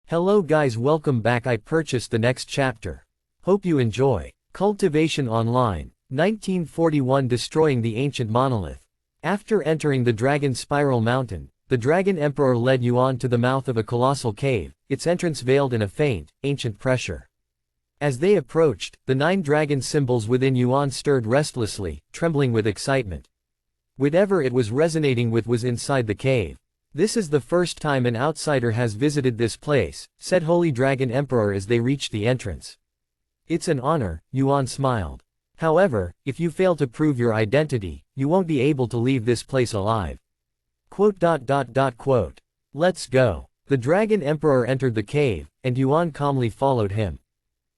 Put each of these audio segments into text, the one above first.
Hello guys, welcome back. I purchased the next chapter. Hope you enjoy. Cultivation Online, 1941. Destroying the ancient monolith. After entering the Dragon Spiral Mountain, the Dragon Emperor led Yuan to the mouth of a colossal cave, its entrance veiled in a faint, ancient pressure. As they approached, the 9 dragon symbols within Yuan stirred restlessly, trembling with excitement. Whatever it was resonating with was inside the cave. "This is the first time an outsider has visited this place," said Holy Dragon Emperor as they reached the entrance. "It's an honor," Yuan smiled. "However, if you fail to prove your identity, you won't be able to leave this place alive." Let's go. The Dragon Emperor entered the cave, and Yuan calmly followed him.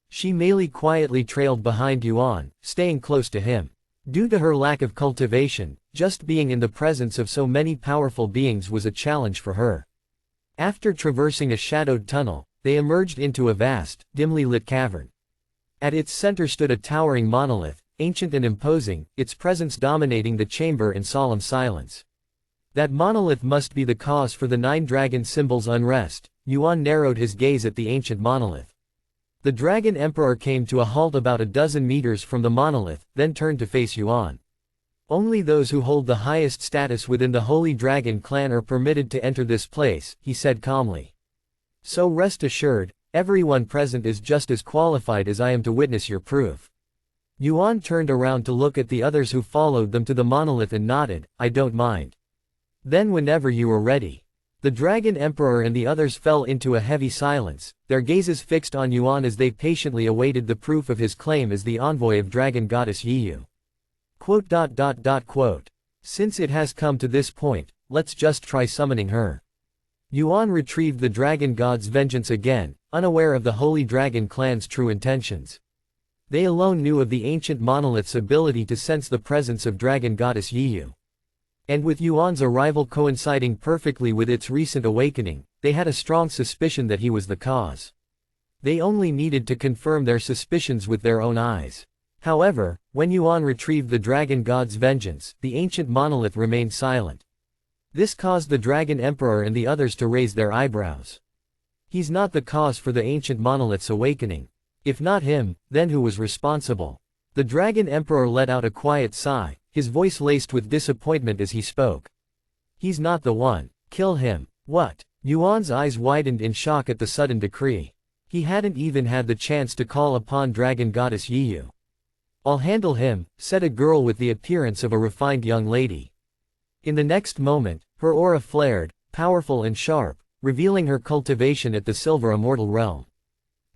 Shi Meili quietly trailed behind Yuan, staying close to him. Due to her lack of cultivation, just being in the presence of so many powerful beings was a challenge for her. After traversing a shadowed tunnel, they emerged into a vast, dimly lit cavern. At its center stood a towering monolith, ancient and imposing, its presence dominating the chamber in solemn silence. That monolith must be the cause for the 9 dragon symbols' unrest. Yuan narrowed his gaze at the ancient monolith. The Dragon Emperor came to a halt about a dozen meters from the monolith, then turned to face Yuan. "Only those who hold the highest status within the Holy Dragon clan are permitted to enter this place," he said calmly. "So rest assured, everyone present is just as qualified as I am to witness your proof." Yuan turned around to look at the others who followed them to the monolith and nodded, "I don't mind." "Then whenever you are ready." The Dragon Emperor and the others fell into a heavy silence, their gazes fixed on Yuan as they patiently awaited the proof of his claim as the envoy of Dragon Goddess Yiyu. "Since it has come to this point, let's just try summoning her." Yuan retrieved the Dragon God's vengeance again, unaware of the Holy Dragon clan's true intentions. They alone knew of the ancient monolith's ability to sense the presence of Dragon Goddess Yiyu. And with Yuan's arrival coinciding perfectly with its recent awakening, they had a strong suspicion that he was the cause. They only needed to confirm their suspicions with their own eyes. However, when Yuan retrieved the Dragon God's vengeance, the ancient monolith remained silent. This caused the Dragon Emperor and the others to raise their eyebrows. He's not the cause for the ancient monolith's awakening. If not him, then who was responsible? The Dragon Emperor let out a quiet sigh, his voice laced with disappointment as he spoke. "He's not the one. Kill him." "What?" Yuan's eyes widened in shock at the sudden decree. He hadn't even had the chance to call upon Dragon Goddess Yiyu. "I'll handle him," said a girl with the appearance of a refined young lady. In the next moment, her aura flared, powerful and sharp, revealing her cultivation at the Silver Immortal Realm.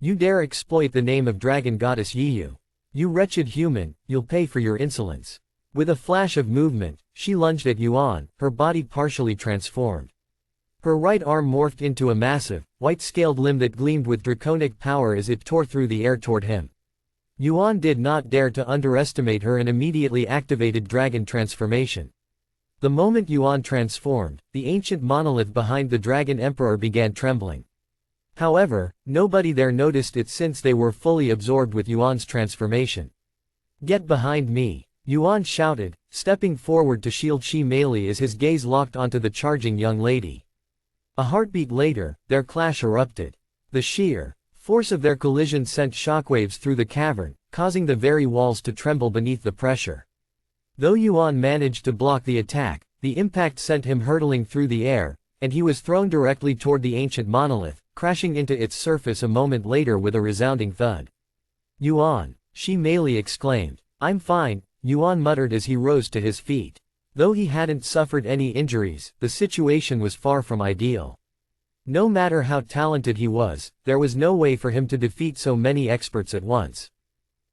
"You dare exploit the name of Dragon Goddess Yiyu? You wretched human, you'll pay for your insolence." With a flash of movement, she lunged at Yuan, her body partially transformed. Her right arm morphed into a massive, white-scaled limb that gleamed with draconic power as it tore through the air toward him. Yuan did not dare to underestimate her and immediately activated Dragon Transformation. The moment Yuan transformed, the ancient monolith behind the Dragon Emperor began trembling. However, nobody there noticed it since they were fully absorbed with Yuan's transformation. "Get behind me," Yuan shouted, stepping forward to shield Shi Meili as his gaze locked onto the charging young lady. A heartbeat later, their clash erupted. The sheer force of their collision sent shockwaves through the cavern, causing the very walls to tremble beneath the pressure. Though Yuan managed to block the attack, the impact sent him hurtling through the air, and he was thrown directly toward the ancient monolith, crashing into its surface a moment later with a resounding thud. "Yuan!" Shi Meili exclaimed. "I'm fine," Yuan muttered as he rose to his feet. Though he hadn't suffered any injuries, the situation was far from ideal. No matter how talented he was, there was no way for him to defeat so many experts at once.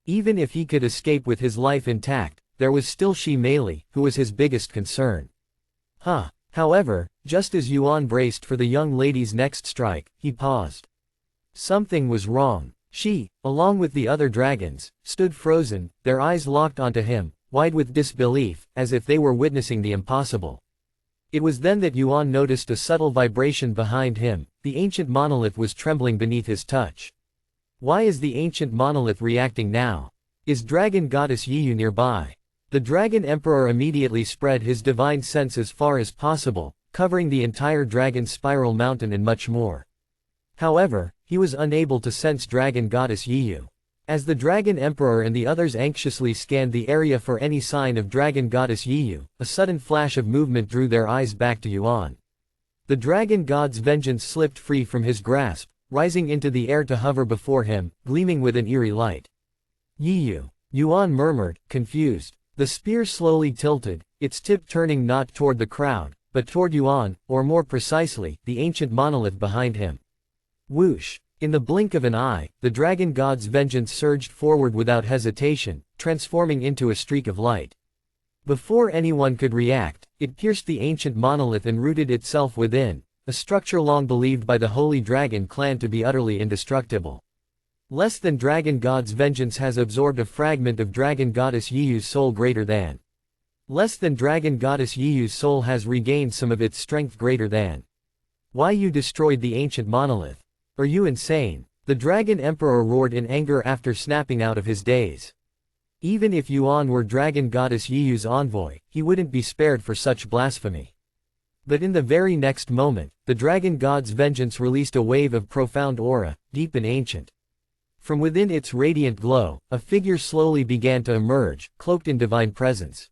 Even if he could escape with his life intact, there was still Shi Meili, who was his biggest concern. However, just as Yuan braced for the young lady's next strike, he paused. Something was wrong. She, along with the other dragons, stood frozen, their eyes locked onto him, wide with disbelief, as if they were witnessing the impossible. It was then that Yuan noticed a subtle vibration behind him. The ancient monolith was trembling beneath his touch. Why is the ancient monolith reacting now? Is Dragon Goddess Yiyu nearby? The Dragon Emperor immediately spread his divine sense as far as possible, covering the entire Dragon Spiral Mountain and much more. However, he was unable to sense Dragon Goddess Yiyu. As the Dragon Emperor and the others anxiously scanned the area for any sign of Dragon Goddess Yiyu, a sudden flash of movement drew their eyes back to Yuan. The Dragon God's vengeance slipped free from his grasp, rising into the air to hover before him, gleaming with an eerie light. Yiyu, Yuan murmured, confused. The spear slowly tilted, its tip turning not toward the crowd, but toward Yuan, or more precisely, the ancient monolith behind him. Whoosh! In the blink of an eye, the Dragon God's vengeance surged forward without hesitation, transforming into a streak of light. Before anyone could react, it pierced the ancient monolith and rooted itself within, a structure long believed by the Holy Dragon clan to be utterly indestructible. Less than Dragon God's vengeance has absorbed a fragment of Dragon Goddess Yiyu's soul greater than. Less than Dragon Goddess Yiyu's soul has regained some of its strength greater than. Why you destroyed the ancient monolith? Are you insane? The Dragon Emperor roared in anger after snapping out of his daze. Even if Yuan were Dragon Goddess Yiyu's envoy, he wouldn't be spared for such blasphemy. But in the very next moment, the Dragon God's vengeance released a wave of profound aura, deep and ancient. From within its radiant glow, a figure slowly began to emerge, cloaked in divine presence.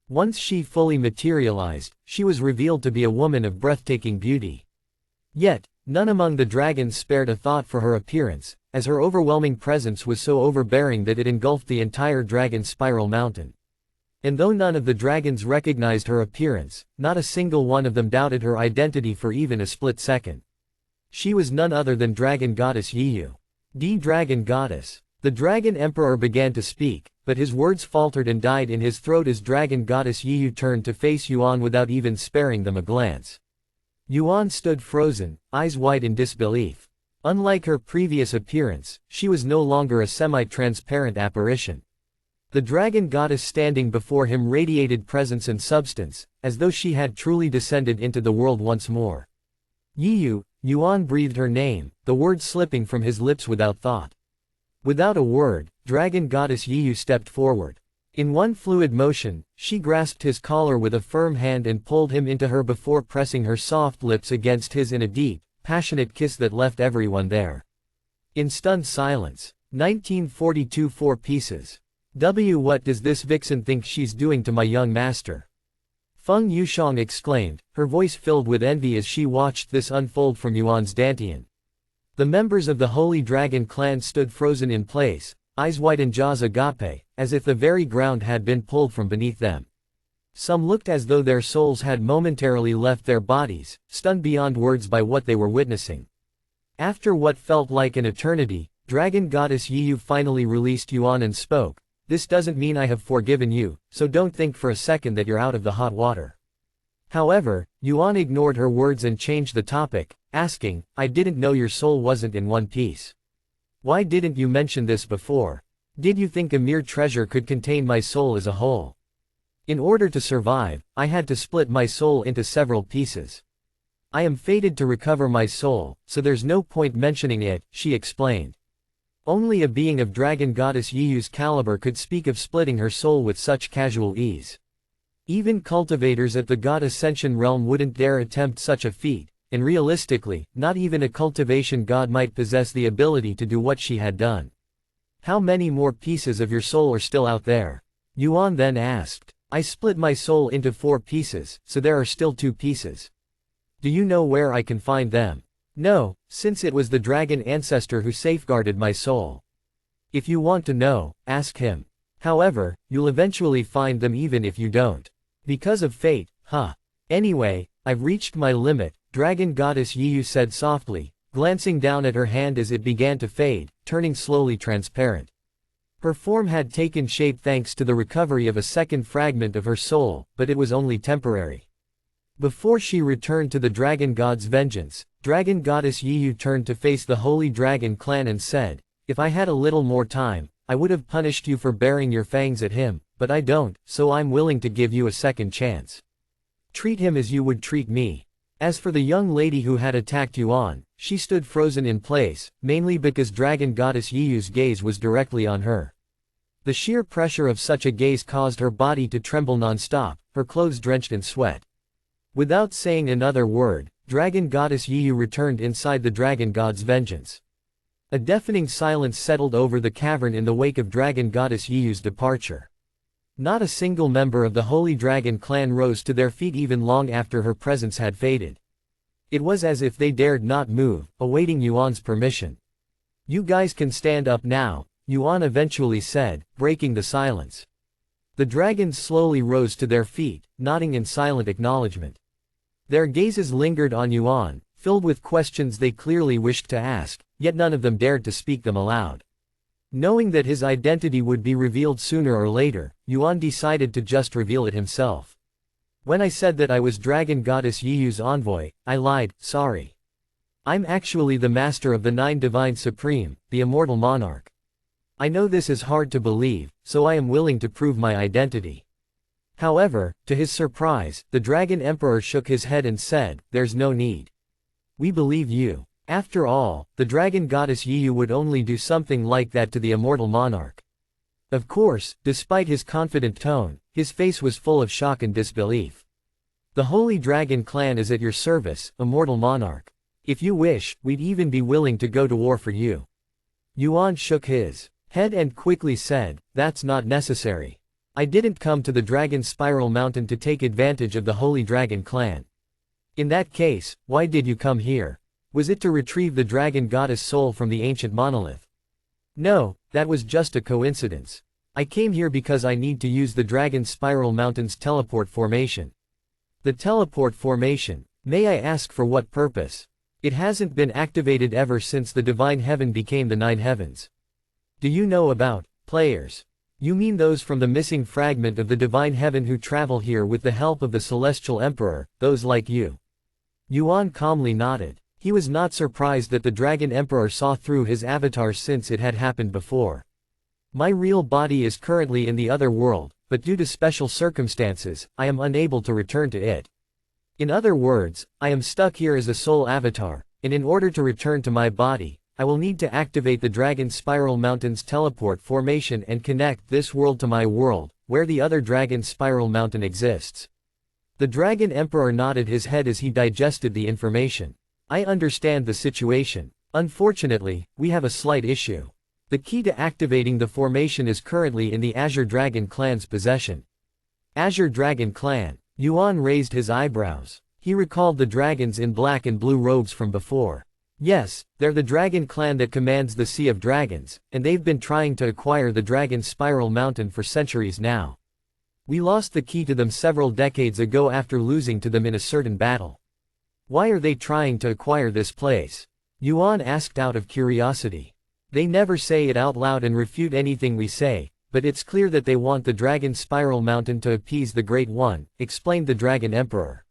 Once she fully materialized, she was revealed to be a woman of breathtaking beauty. Yet, none among the dragons spared a thought for her appearance, as her overwhelming presence was so overbearing that it engulfed the entire dragon spiral mountain. And though none of the dragons recognized her appearance, not a single one of them doubted her identity for even a split second. She was none other than Dragon Goddess Yiyu. The Dragon Goddess. The Dragon Emperor began to speak, but his words faltered and died in his throat as Dragon Goddess Yiyu turned to face Yuan without even sparing them a glance. Yuan stood frozen, eyes wide in disbelief. Unlike her previous appearance, she was no longer a semi-transparent apparition. The Dragon Goddess standing before him radiated presence and substance, as though she had truly descended into the world once more. Yiyu, Yuan breathed her name, the word slipping from his lips without thought. Without a word, Dragon Goddess Yiyu stepped forward. In one fluid motion, she grasped his collar with a firm hand and pulled him into her before pressing her soft lips against his in a deep, passionate kiss that left everyone there in stunned silence. 1942 4 pieces. What does this vixen think she's doing to my young master? Feng Yushang exclaimed, her voice filled with envy as she watched this unfold from Yuan's dantian. The members of the Holy Dragon clan stood frozen in place, eyes wide and jaws agape, as if the very ground had been pulled from beneath them. Some looked as though their souls had momentarily left their bodies, stunned beyond words by what they were witnessing. After what felt like an eternity, Dragon Goddess Yiyu finally released Yuan and spoke. This doesn't mean I have forgiven you, so don't think for a second that you're out of the hot water. However, Yuan ignored her words and changed the topic, asking, I didn't know your soul wasn't in one piece. Why didn't you mention this before? Did you think a mere treasure could contain my soul as a whole? In order to survive, I had to split my soul into several pieces. I am fated to recover my soul, so there's no point mentioning it, she explained. Only a being of Dragon Goddess Yiyu's caliber could speak of splitting her soul with such casual ease. Even cultivators at the God Ascension realm wouldn't dare attempt such a feat, and realistically, not even a cultivation god might possess the ability to do what she had done. How many more pieces of your soul are still out there? Yuan then asked. I split my soul into 4 pieces, so there are still 2 pieces. Do you know where I can find them? No, since it was the dragon ancestor who safeguarded my soul. If you want to know, ask him. However, you'll eventually find them even if you don't. Because of fate, huh? Anyway, I've reached my limit, Dragon Goddess Yiyu said softly, glancing down at her hand as it began to fade, turning slowly transparent. Her form had taken shape thanks to the recovery of a second fragment of her soul, but it was only temporary. Before she returned to the Dragon God's vengeance, Dragon Goddess Yiyu turned to face the Holy Dragon clan and said, if I had a little more time, I would have punished you for baring your fangs at him, but I don't, so I'm willing to give you a second chance. Treat him as you would treat me. As for the young lady who had attacked Yuan, she stood frozen in place, mainly because Dragon Goddess Yiyu's gaze was directly on her. The sheer pressure of such a gaze caused her body to tremble non-stop, her clothes drenched in sweat. Without saying another word, Dragon Goddess Yiyu returned inside the Dragon God's vengeance. A deafening silence settled over the cavern in the wake of Dragon Goddess Yiyu's departure. Not a single member of the Holy Dragon clan rose to their feet even long after her presence had faded. It was as if they dared not move, awaiting Yuan's permission. "You guys can stand up now," Yuan eventually said, breaking the silence. The dragons slowly rose to their feet, nodding in silent acknowledgement. Their gazes lingered on Yuan, filled with questions they clearly wished to ask, yet none of them dared to speak them aloud. Knowing that his identity would be revealed sooner or later, Yuan decided to just reveal it himself. "When I said that I was Dragon Goddess Yiyu's envoy, I lied, sorry. I'm actually the master of the Nine Divine Supreme, the Immortal Monarch. I know this is hard to believe, so I am willing to prove my identity." However, to his surprise, the Dragon Emperor shook his head and said, "There's no need. We believe you. After all, the Dragon Goddess Yiyu would only do something like that to the Immortal Monarch." Of course, despite his confident tone, his face was full of shock and disbelief. "The Holy Dragon clan is at your service, Immortal Monarch. If you wish, we'd even be willing to go to war for you." Yuan shook his head and quickly said, "That's not necessary. I didn't come to the Dragon Spiral Mountain to take advantage of the Holy Dragon clan. In that case, why did you come here? Was it to retrieve the Dragon Goddess soul from the ancient Monolith?" "No, that was just a coincidence. I came here because I need to use the Dragon Spiral Mountain's teleport formation." "The teleport formation? May I ask for what purpose? It hasn't been activated ever since the Divine Heaven became the Nine Heavens." "Do you know about players? You mean those from the missing fragment of the Divine Heaven who travel here with the help of the Celestial Emperor, those like you?" Yuan calmly nodded. He was not surprised that the Dragon Emperor saw through his avatar since it had happened before. "My real body is currently in the other world, but due to special circumstances, I am unable to return to it. In other words, I am stuck here as a soul avatar, and in order to return to my body, I will need to activate the Dragon Spiral Mountain's teleport formation and connect this world to my world, where the other Dragon Spiral Mountain exists." The Dragon Emperor nodded his head as he digested the information. "I understand the situation. Unfortunately, we have a slight issue. The key to activating the formation is currently in the Azure Dragon clan's possession." "Azure Dragon clan?" Yuan raised his eyebrows. He recalled the dragons in black and blue robes from before. "Yes, they're the dragon clan that commands the Sea of Dragons, and they've been trying to acquire the Dragon Spiral Mountain for centuries now. We lost the key to them several decades ago after losing to them in a certain battle." "Why are they trying to acquire this place?" Yuan asked out of curiosity. "They never say it out loud and refute anything we say, but it's clear that they want the Dragon Spiral Mountain to appease the Great One," explained the Dragon Emperor.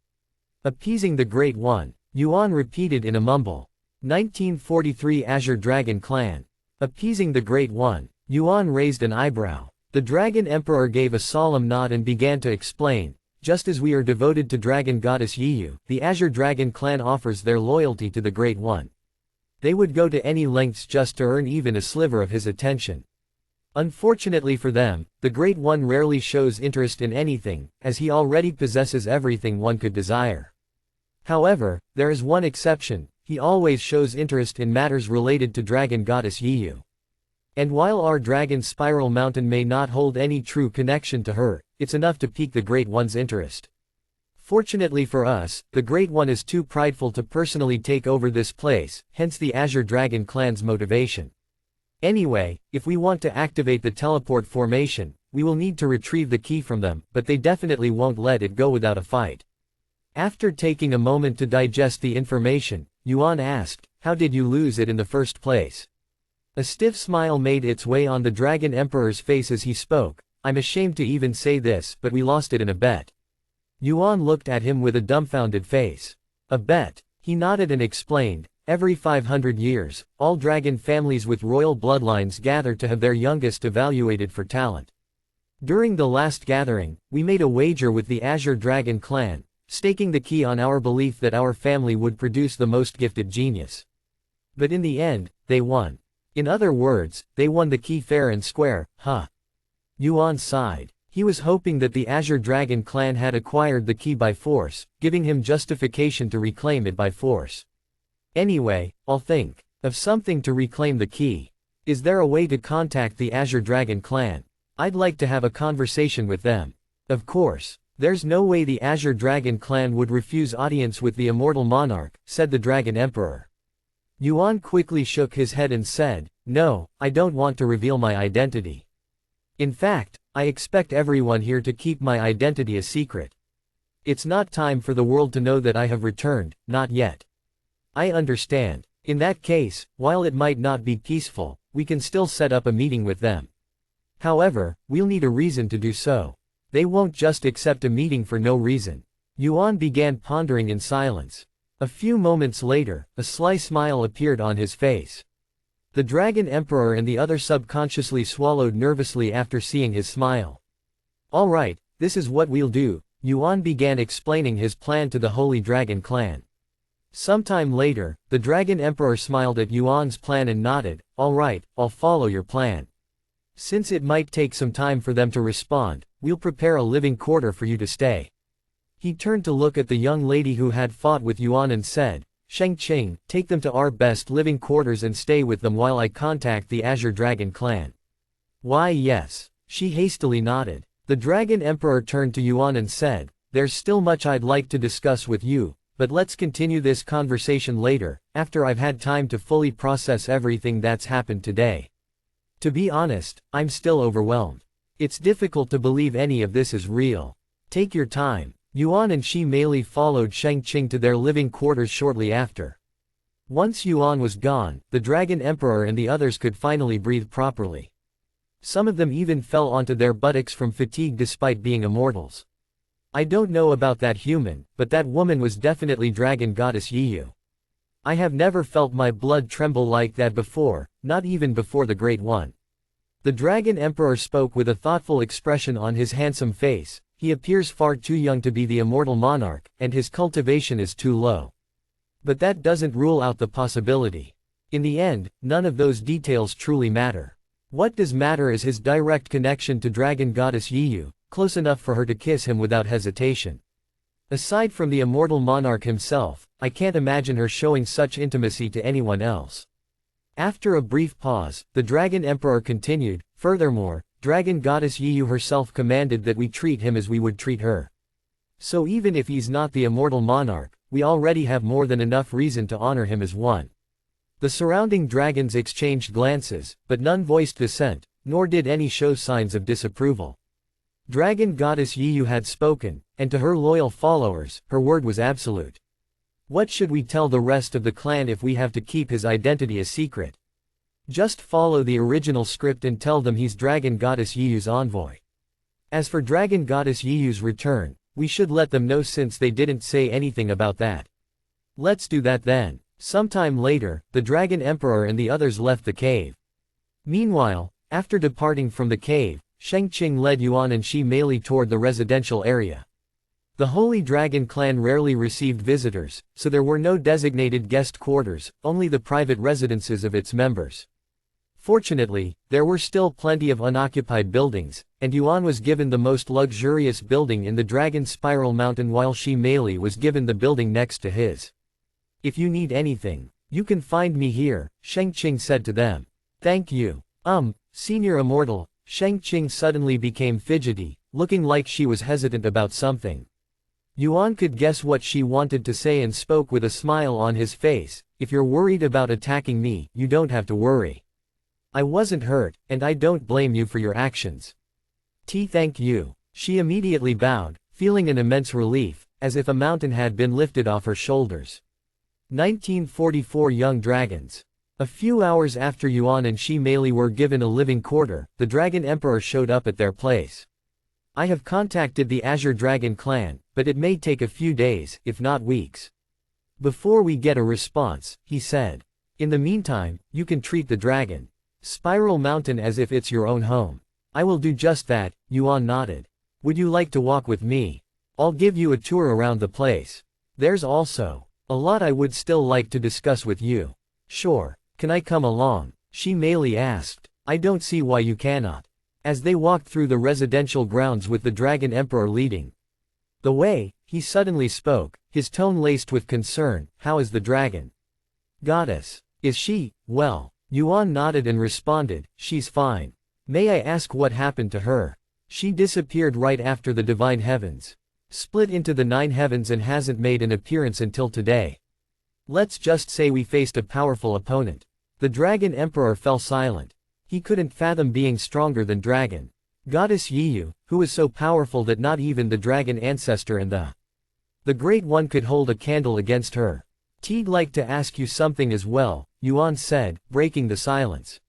"Appeasing the Great One," Yuan repeated in a mumble. 1943 Azure Dragon Clan. "Appeasing the Great One." Yuan raised an eyebrow. The Dragon Emperor gave a solemn nod and began to explain. "Just as we are devoted to Dragon Goddess Yiyu, the Azure Dragon clan offers their loyalty to the Great One. They would go to any lengths just to earn even a sliver of his attention. Unfortunately for them, the Great One rarely shows interest in anything, as he already possesses everything one could desire. However, there is one exception: he always shows interest in matters related to Dragon Goddess Yiyu. And while our Dragon Spiral Mountain may not hold any true connection to her, it's enough to pique the Great One's interest. Fortunately for us, the Great One is too prideful to personally take over this place, hence the Azure Dragon clan's motivation. Anyway, if we want to activate the teleport formation, we will need to retrieve the key from them, but they definitely won't let it go without a fight." After taking a moment to digest the information, Yuan asked, "How did you lose it in the first place?" A stiff smile made its way on the Dragon Emperor's face as he spoke. "I'm ashamed to even say this, but we lost it in a bet." Yuan looked at him with a dumbfounded face. "A bet?" He nodded and explained, "Every 500 years, all dragon families with royal bloodlines gather to have their youngest evaluated for talent. During the last gathering, we made a wager with the Azure Dragon clan, staking the key on our belief that our family would produce the most gifted genius. But in the end, they won. In other words, they won the key fair and square, huh?" Yuan sighed. He was hoping that the Azure Dragon clan had acquired the key by force, giving him justification to reclaim it by force. Anyway, I'll think of something to reclaim the key. Is there a way to contact the Azure Dragon clan? I'd like to have a conversation with them. Of course. There's no way the Azure Dragon clan would refuse audience with the immortal monarch, said the Dragon Emperor. Yuan quickly shook his head and said, no, I don't want to reveal my identity. In fact, I expect everyone here to keep my identity a secret. It's not time for the world to know that I have returned, not yet. I understand. In that case, while it might not be peaceful, we can still set up a meeting with them. However, we'll need a reason to do so. They won't just accept a meeting for no reason. Yuan began pondering in silence. A few moments later, a sly smile appeared on his face. The Dragon Emperor and the other subconsciously swallowed nervously after seeing his smile. All right, this is what we'll do, Yuan began explaining his plan to the Holy Dragon clan. Sometime later, the Dragon Emperor smiled at Yuan's plan and nodded, all right, I'll follow your plan. Since it might take some time for them to respond, we'll prepare a living quarter for you to stay. He turned to look at the young lady who had fought with Yuan and said, Shengqing, take them to our best living quarters and stay with them while I contact the Azure Dragon clan. Why yes. She hastily nodded. The Dragon Emperor turned to Yuan and said, there's still much I'd like to discuss with you, but let's continue this conversation later, after I've had time to fully process everything that's happened today. To be honest, I'm still overwhelmed. It's difficult to believe any of this is real. Take your time. Yuan and Shi Meili followed Shengqing to their living quarters shortly after. Once Yuan was gone, the Dragon Emperor and the others could finally breathe properly. Some of them even fell onto their buttocks from fatigue despite being immortals. I don't know about that human, but that woman was definitely Dragon Goddess Yiyu. I have never felt my blood tremble like that before, not even before the Great One. The Dragon Emperor spoke with a thoughtful expression on his handsome face. He appears far too young to be the immortal monarch, and his cultivation is too low. But that doesn't rule out the possibility. In the end, none of those details truly matter. What does matter is his direct connection to Dragon Goddess Yiyu, close enough for her to kiss him without hesitation. Aside from the immortal monarch himself, I can't imagine her showing such intimacy to anyone else. After a brief pause, the Dragon Emperor continued, furthermore, Dragon Goddess Yiyu herself commanded that we treat him as we would treat her. So even if he's not the immortal monarch, we already have more than enough reason to honor him as one. The surrounding dragons exchanged glances, but none voiced dissent, nor did any show signs of disapproval. Dragon Goddess Yiyu had spoken, and to her loyal followers, her word was absolute. What should we tell the rest of the clan if we have to keep his identity a secret? Just follow the original script and tell them he's Dragon Goddess Yiyu's envoy. As for Dragon Goddess Yiyu's return, we should let them know since they didn't say anything about that. Let's do that then. Sometime later, the Dragon Emperor and the others left the cave. Meanwhile, after departing from the cave, Shengqing led Yuan and Shi Meili toward the residential area. The Holy Dragon clan rarely received visitors, so there were no designated guest quarters, only the private residences of its members. Fortunately, there were still plenty of unoccupied buildings, and Yuan was given the most luxurious building in the Dragon Spiral Mountain while Shi Meili was given the building next to his. If you need anything, you can find me here, Shengqing said to them. Thank you. Senior Immortal. Shengqing suddenly became fidgety, looking like she was hesitant about something. Yuan could guess what she wanted to say and spoke with a smile on his face. If you're worried about attacking me, you don't have to worry. I wasn't hurt, and I don't blame you for your actions. Thank you. She immediately bowed, feeling an immense relief, as if a mountain had been lifted off her shoulders. 1944 Young Dragons. A few hours after Yuan and Shi Meili were given a living quarter, the Dragon Emperor showed up at their place. I have contacted the Azure Dragon clan, but it may take a few days, if not weeks. Before we get a response, he said. In the meantime, you can treat the Dragon Spiral Mountain as if it's your own home. I will do just that, Yuan nodded. Would you like to walk with me? I'll give you a tour around the place. There's also a lot I would still like to discuss with you. Sure. Can I come along? Shi Meili asked. I don't see why you cannot. as they walked through the residential grounds with the Dragon Emperor leading the way, he suddenly spoke, his tone laced with concern. "How is the dragon goddess? Is she, well?" Yuan nodded and responded, "She's fine. May I ask what happened to her? She disappeared right after the divine heavens split into the 9 heavens and hasn't made an appearance until today. Let's just say we faced a powerful opponent." The Dragon Emperor fell silent. He couldn't fathom being stronger than Dragon Goddess Yiyu, who was so powerful that not even the dragon ancestor and the Great One could hold a candle against her. "T'd like to ask you something as well," Yuan said, breaking the silence.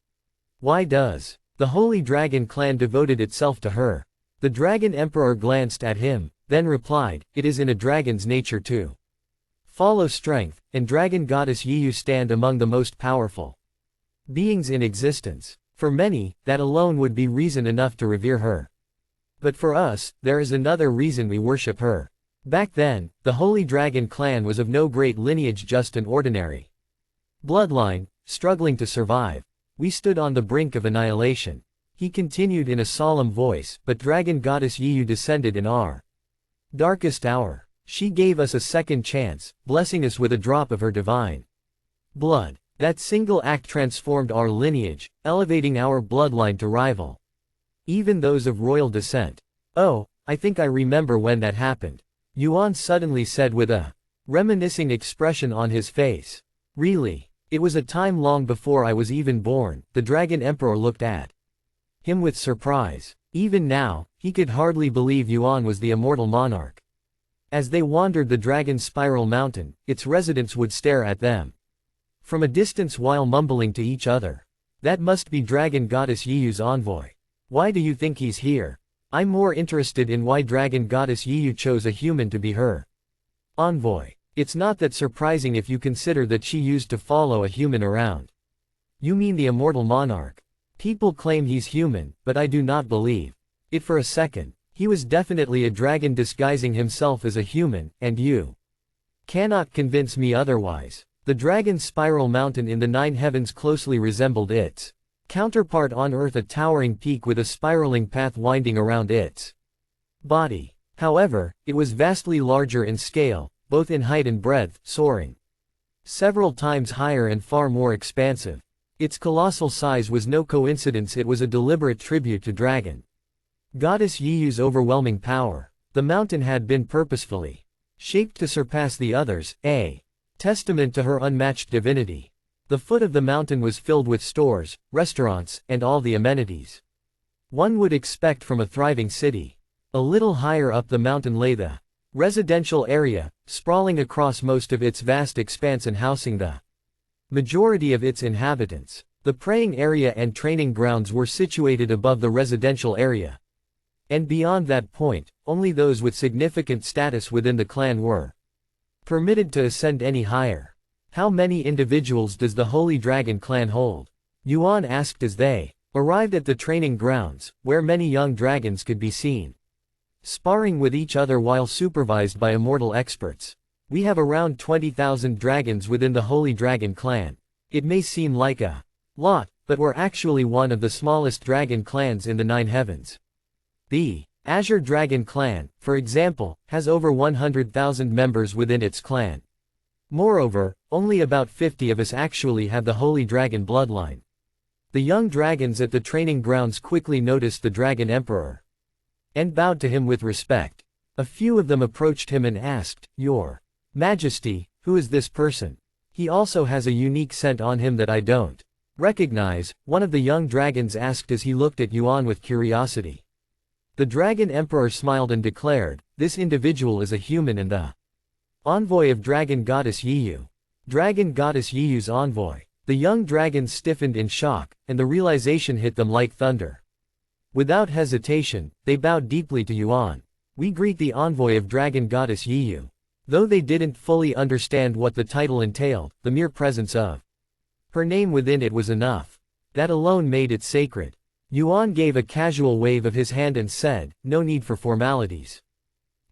"Why does the Holy Dragon clan devoted itself to her?" The Dragon Emperor glanced at him, then replied, "It is in a dragon's nature to follow strength, and Dragon Goddess Yiyu stand among the most powerful beings in existence. For many, that alone would be reason enough to revere her. But for us, there is another reason we worship her. Back then, the Holy Dragon clan was of no great lineage, just an ordinary bloodline, struggling to survive. We stood on the brink of annihilation." He continued in a solemn voice, "But Dragon Goddess Yiyu descended in our darkest hour. She gave us a second chance, blessing us with a drop of her divine blood. That single act transformed our lineage, elevating our bloodline to rival even those of royal descent." "Oh, I think I remember when that happened," Yuan suddenly said with a reminiscing expression on his face. "Really? It was a time long before I was even born." The Dragon Emperor looked at him with surprise. Even now, he could hardly believe Yuan was the immortal monarch. As they wandered the Dragon Spiral Mountain, its residents would stare at them from a distance while mumbling to each other. "That must be Dragon Goddess Yiyu's envoy. Why do you think he's here?" "I'm more interested in why Dragon Goddess Yiyu chose a human to be her envoy. It's not that surprising if you consider that she used to follow a human around." "You mean the immortal monarch? People claim he's human, but I do not believe it for a second. He was definitely a dragon disguising himself as a human, and you cannot convince me otherwise." The Dragon Spiral Mountain in the 9 heavens closely resembled its counterpart on Earth, a towering peak with a spiraling path winding around its body. However, it was vastly larger in scale, both in height and breadth, soaring several times higher and far more expansive. Its colossal size was no coincidence, it was a deliberate tribute to Dragon Goddess Yiyu's overwhelming power. The mountain had been purposefully shaped to surpass the others, a testament to her unmatched divinity. The foot of the mountain was filled with stores, restaurants, and all the amenities one would expect from a thriving city. A little higher up the mountain lay the residential area, sprawling across most of its vast expanse and housing the majority of its inhabitants. The praying area and training grounds were situated above the residential area. And beyond that point, only those with significant status within the clan were permitted to ascend any higher. "How many individuals does the Holy Dragon clan hold?" Yuan asked as they arrived at the training grounds, where many young dragons could be seen sparring with each other while supervised by immortal experts. "We have around 20,000 dragons within the Holy Dragon clan. It may seem like a lot, but we're actually one of the smallest dragon clans in the 9 heavens. The Azure Dragon clan, for example, has over 100,000 members within its clan. Moreover, only about 50 of us actually have the Holy Dragon bloodline." The young dragons at the training grounds quickly noticed the Dragon Emperor and bowed to him with respect. A few of them approached him and asked, "Your Majesty, who is this person? He also has a unique scent on him that I don't recognize," one of the young dragons asked as he looked at Yuan with curiosity. The Dragon Emperor smiled and declared, "This individual is a human and the envoy of Dragon Goddess Yiyu." Dragon Goddess Yiyu's envoy. The young dragons stiffened in shock, and the realization hit them like thunder. Without hesitation, they bowed deeply to Yuan. "We greet the envoy of Dragon Goddess Yiyu." Though they didn't fully understand what the title entailed, the mere presence of her name within it was enough. That alone made it sacred. Yuan gave a casual wave of his hand and said, "No need for formalities.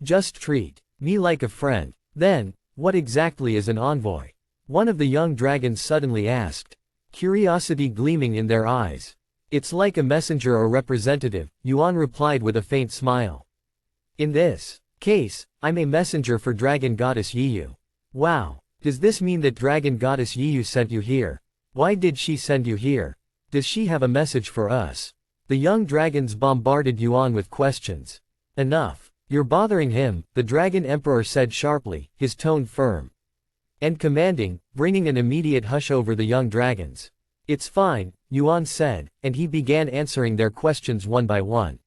Just treat me like a friend." "Then, what exactly is an envoy?" one of the young dragons suddenly asked, curiosity gleaming in their eyes. It's like a messenger or representative, Yuan replied with a faint smile. In this case, I'm a messenger for Dragon Goddess Yiyu. Wow. Does this mean that Dragon Goddess Yiyu sent you here? Why did she send you here? Does she have a message for us? The young dragons bombarded Yuan with questions. Enough. You're bothering him, the Dragon Emperor said sharply, his tone firm and commanding, bringing an immediate hush over the young dragons. It's fine, Yuan said, and he began answering their questions one by one.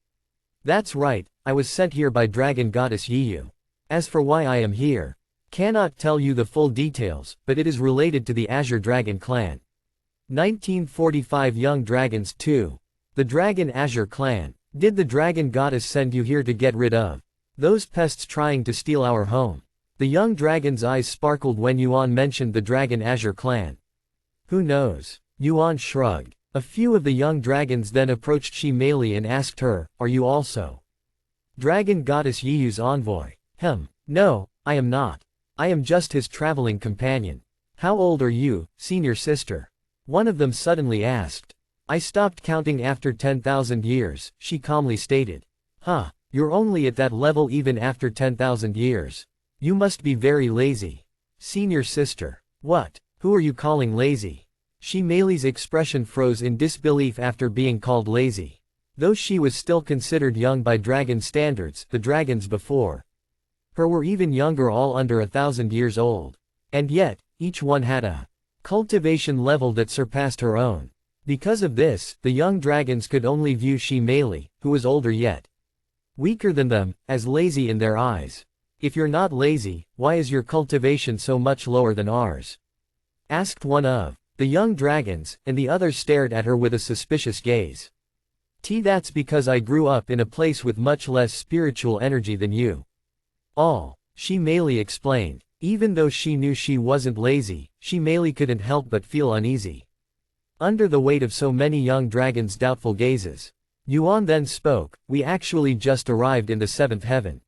That's right, I was sent here by Dragon Goddess Yiyu. As for why I am here, cannot tell you the full details, but it is related to the Azure Dragon clan. 1945 Young Dragons 2. The Dragon Azure clan. Did the Dragon Goddess send you here to get rid of those pests trying to steal our home? The young dragon's eyes sparkled when Yuan mentioned the Dragon Azure clan. Who knows? Yuan shrugged. A few of the young dragons then approached Shi Meili and asked her, are you also Dragon Goddess Yiyu's envoy? No, I am not. I am just his traveling companion. How old are you, senior sister? One of them suddenly asked. I stopped counting after 10,000 years, she calmly stated. You're only at that level even after 10,000 years. You must be very lazy. Senior sister. What? Who are you calling lazy? Shi Meili's expression froze in disbelief after being called lazy. Though she was still considered young by dragon standards, the dragons before her were even younger, all under 1,000 years old. And yet, each one had a cultivation level that surpassed her own. Because of this, the young dragons could only view Shi Meili, who was older yet weaker than them, as lazy in their eyes. If you're not lazy, why is your cultivation so much lower than ours? Asked one of the young dragons, and the others stared at her with a suspicious gaze. That's because I grew up in a place with much less spiritual energy than you. All. Shi Meili explained. Even though she knew she wasn't lazy, Shi Meili couldn't help but feel uneasy under the weight of so many young dragons' doubtful gazes. Yuan then spoke, we actually just arrived in the 7th heaven.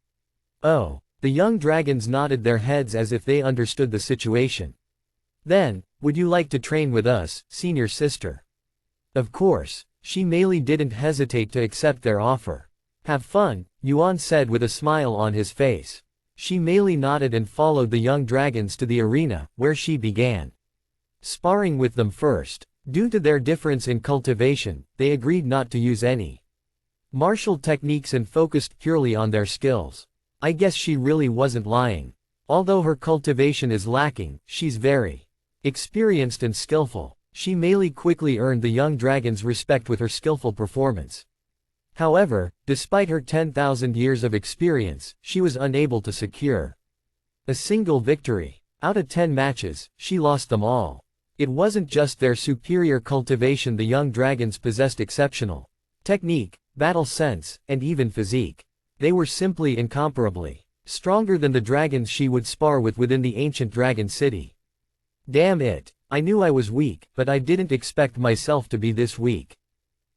Oh. The young dragons nodded their heads as if they understood the situation. Then, would you like to train with us, senior sister? Of course. Shi Meili didn't hesitate to accept their offer. Have fun, Yuan said with a smile on his face. Shi Meili nodded and followed the young dragons to the arena, where she began sparring with them first. Due to their difference in cultivation, they agreed not to use any martial techniques and focused purely on their skills. I guess she really wasn't lying. Although her cultivation is lacking, she's very experienced and skillful. Shi Meili quickly earned the young dragon's respect with her skillful performance. However, despite her 10,000 years of experience, she was unable to secure a single victory. Out of 10 matches, she lost them all. It wasn't just their superior cultivation, the young dragons possessed exceptional technique, battle sense, and even physique. They were simply incomparably stronger than the dragons she would spar with within the ancient dragon city. Damn it. I knew I was weak, but I didn't expect myself to be this weak.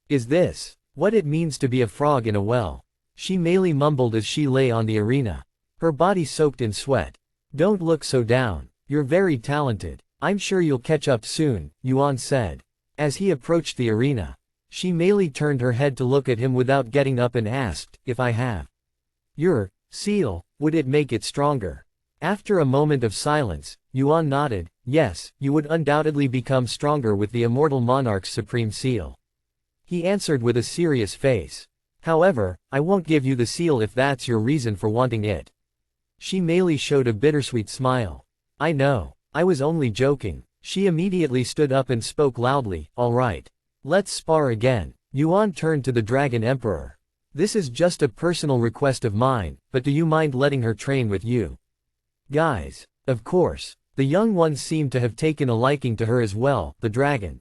Is this what it means to be a frog in a well? Shi Meili mumbled as she lay on the arena, her body soaked in sweat. Don't look so down. You're very talented. I'm sure you'll catch up soon, Yuan said. As he approached the arena, Shi Meili turned her head to look at him without getting up and asked, if I have your seal, would it make it stronger? After a moment of silence, Yuan nodded, yes, you would undoubtedly become stronger with the immortal monarch's supreme seal. He answered with a serious face. However, I won't give you the seal if that's your reason for wanting it. Shi Meili showed a bittersweet smile. I know. I was only joking. She immediately stood up and spoke loudly, all right. Let's spar again. Yuan turned to the Dragon Emperor. This is just a personal request of mine, but do you mind letting her train with you? Guys. Of course. The young ones seemed to have taken a liking to her as well, the Dragon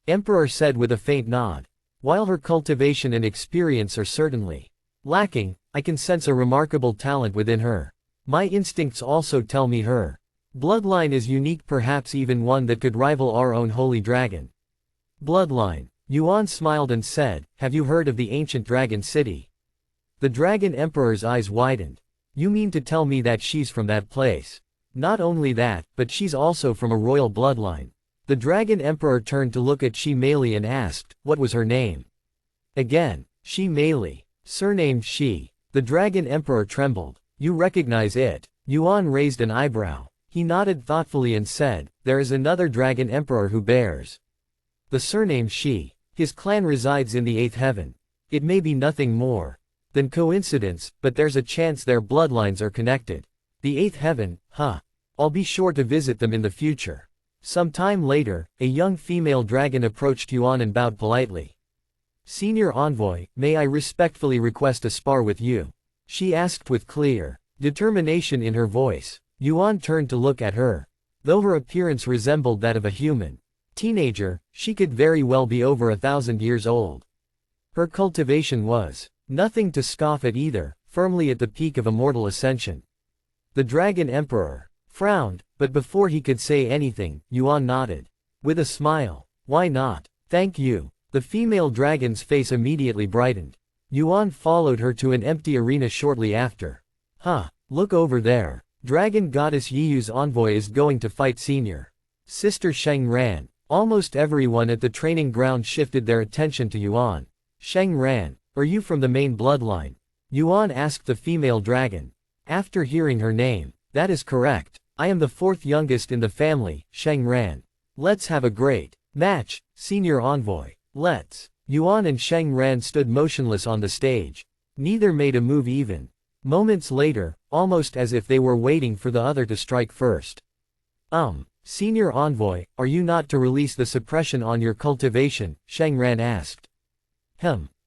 Emperor said with a faint nod. While her cultivation and experience are certainly lacking, I can sense a remarkable talent within her. My instincts also tell me her bloodline is unique, perhaps even one that could rival our own holy dragon bloodline. Yuan smiled and said, have you heard of the ancient dragon city? The Dragon Emperor's eyes widened. You mean to tell me that she's from that place? Not only that, but she's also from a royal bloodline. The Dragon Emperor turned to look at Shi Meili and asked, what was her name? Again, Shi Meili. Surnamed Shi. The Dragon Emperor trembled. You recognize it? Yuan raised an eyebrow. He nodded thoughtfully and said, there is another Dragon Emperor who bears the surname Shi. His clan resides in the 8th heaven. It may be nothing more than coincidence, but there's a chance their bloodlines are connected. The 8th heaven, huh? I'll be sure to visit them in the future. Some time later, a young female dragon approached Yuan and bowed politely. Senior Envoy, may I respectfully request a spar with you? She asked with clear determination in her voice. Yuan turned to look at her. Though her appearance resembled that of a human teenager, she could very well be over 1,000 years old. Her cultivation was nothing to scoff at either, firmly at the peak of immortal ascension. The Dragon Emperor frowned, but before he could say anything, Yuan nodded. With a smile. Why not? Thank you. The female dragon's face immediately brightened. Yuan followed her to an empty arena shortly after. Huh, look over there. Dragon Goddess Yiyu's envoy is going to fight Senior Sister Sheng Ran. Almost everyone at the training ground shifted their attention to Yuan. Sheng Ran, are you from the main bloodline? Yuan asked the female dragon. After hearing her name, that is correct. I am the 4th youngest in the family, Sheng Ran. Let's have a great match, Senior Envoy. Let's. Yuan and Sheng Ran stood motionless on the stage. Neither made a move even. Moments later, almost as if they were waiting for the other to strike first. Senior Envoy, are you not to release the suppression on your cultivation? Sheng Ran asked.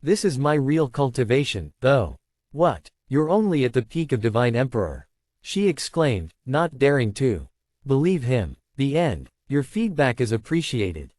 This is my real cultivation, though. What? You're only at the peak of Divine Emperor. She exclaimed, not daring to believe him. The end. Your feedback is appreciated.